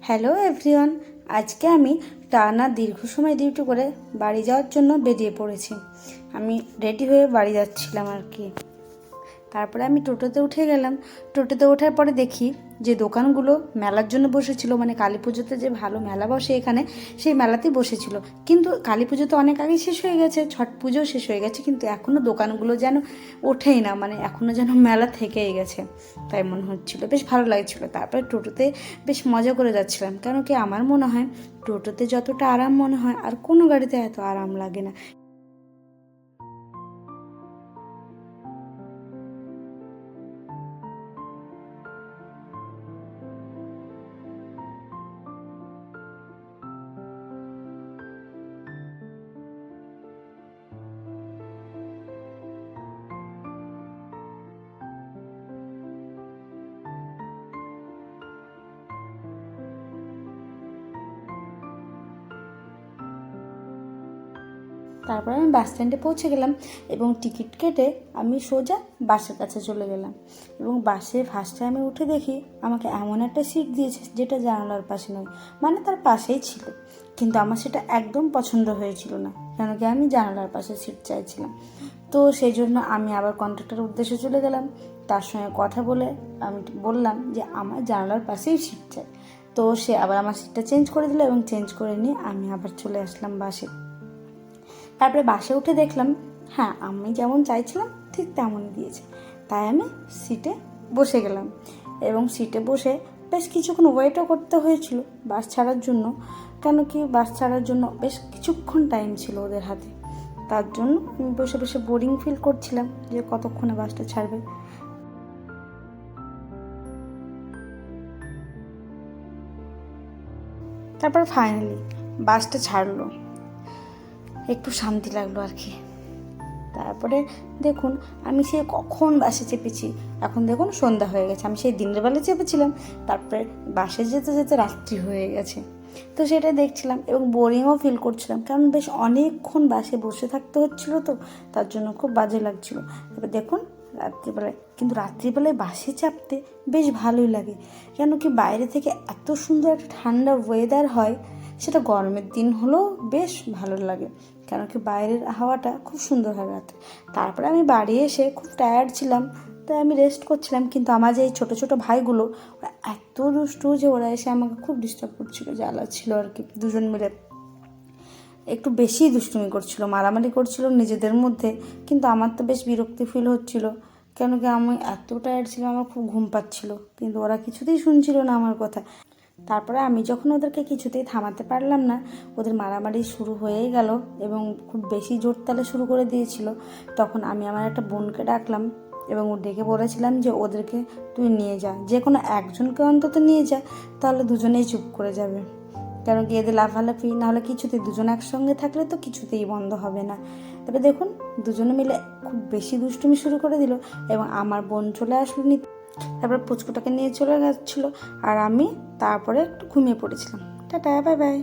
Hello everyone, আজকে আমি টানা দীর্ঘ সময় ডিউটি করে বাড়ি যাওয়ার জন্য বেরিয়ে পড়েছি। আমি রেডি হয়ে বাড়ি যাচ্ছিলাম আর কি। তারপরে আমি টোটোতে উঠে গেলাম। টোটোতে ওঠার পরে দেখি যে দোকানগুলো মেলার জন্য বসেছিল, মানে কালী পুজোতে যে ভালো মেলা বসে এখানে, সেই মেলাতেই বসেছিল। কিন্তু কালী পুজো তো অনেক আগেই শেষ হয়ে গেছে, ছট পুজোও শেষ হয়ে গেছে, কিন্তু এখনও দোকানগুলো যেন ওঠেই না, মানে এখনও যেন মেলা থেকেই গেছে, তাই মনে হচ্ছিল। বেশ ভালো লাগছিল। তারপরে টোটোতে বেশ মজা করে যাচ্ছিলাম, কেন কি আমার মনে হয় টোটোতে যতটা আরাম মনে হয় আর কোনো গাড়িতে এত আরাম লাগে না। তারপরে আমি বাস স্ট্যান্ডে পৌঁছে গেলাম এবং টিকিট কেটে আমি সোজা বাসের কাছে চলে গেলাম। এবং বাসে ফার্স্টে আমি উঠে দেখি আমাকে এমন একটা সিট দিয়েছে যেটা জানালার পাশে নয়, মানে তার পাশেই ছিল, কিন্তু আমার সেটা একদম পছন্দ হয়েছিল না, কেন কি আমি জানালার পাশে সিট চাইছিলাম। তো সেই জন্য আমি আবার কন্ট্রাক্টরের উদ্দেশ্যে চলে গেলাম, তার সঙ্গে কথা বলে আমি বললাম যে আমার জানালার পাশেই সিট চাই। তো সে আবার আমার সিটটা চেঞ্জ করে দিল এবং চেঞ্জ করে নিয়ে আমি আবার চলে আসলাম বাসে। তারপরে বাসে উঠে দেখলাম হ্যাঁ, আমি যেমন চাইছিলাম ঠিক তেমনই দিয়েছে। তাই আমি সিটে বসে গেলাম এবং সিটে বসে বেশ কিছুক্ষণ ওয়েটও করতে হয়েছিল বাস ছাড়ার জন্য, কেন কি বাস ছাড়ার জন্য বেশ কিছুক্ষণ টাইম ছিল ওদের হাতে। তার জন্য আমি বসে বসে বোরিং ফিল করছিলাম যে কতক্ষণে বাসটা ছাড়বে। তারপর ফাইনালি বাসটা ছাড়লো, একটু শান্তি লাগলো আর কি। তারপরে দেখুন আমি সেই কখন বাসে চেপেছি, এখন দেখুন সন্ধ্যা হয়ে গেছে। আমি সেই দিনের বেলা চেপেছিলাম, তারপরে বাসে যেতে যেতে রাত্রি হয়ে গেছে। তো সেটা দেখছিলাম এবং বোরিংও ফিল করছিলাম, কারণ বেশ অনেকক্ষণ বাসে বসে থাকতে হচ্ছিলো, তো তার জন্য খুব বাজে লাগছিল। তারপরে দেখুন রাত্রিবেলায়, কিন্তু রাত্রিবেলায় বাসে চাপতে বেশ ভালোই লাগে, কেন কি বাইরে থেকে এত সুন্দর একটা ঠান্ডা ওয়েদার হয়, সেটা গরমের দিন হলেও বেশ ভালো লাগে, কেন কি বাইরের হাওয়াটা খুব সুন্দর হয় রাতে। তারপরে আমি বাড়ি এসে খুব টায়ার্ড ছিলাম, তাই আমি রেস্ট করছিলাম, কিন্তু আমার যে এই ছোটো ছোটো ভাইগুলো ওরা এত দুষ্টু যে ওরা এসে আমাকে খুব ডিস্টার্ব করছিলো, জ্বালাচ্ছিল আর কি। দুজন মিলে একটু বেশি দুষ্টুমি করছিল, মারামারি করছিল নিজেদের মধ্যে, কিন্তু আমার তো বেশ বিরক্তি ফিল হচ্ছিল, কেন কি আমি এত টায়ার্ড ছিলাম, আমার খুব ঘুম পাচ্ছিল, কিন্তু ওরা কিছুতেই শুনছিল না আমার কথা। তারপরে আমি যখন ওদেরকে কিছুতেই থামাতে পারলাম না, ওদের মারামারি শুরু হয়েই গেল এবং খুব বেশি জোর তালে শুরু করে দিয়েছিল, তখন আমি আমার একটা বোনকে ডাকলাম এবং ও ডেকে বলেছিলাম যে ওদেরকে তুই নিয়ে যা, যে কোনো একজনকে অন্তত নিয়ে যা, তাহলে দুজনেই চুপ করে যাবে, কারণ কি এদের লাফালাফি নাহলে কিছুতেই, দুজন একসঙ্গে থাকলে তো কিছুতেই বন্ধ হবে না। তবে দেখুন দুজনে মিলে খুব বেশি দুষ্টুমি শুরু করে দিল এবং আমার বোন চলে আসলো নিতে। তারপর পুচকুটাকে নিয়ে চলে গেছিলো আর আমি তারপরে একটু ঘুমিয়ে পড়েছিলাম। Tata, bye bye.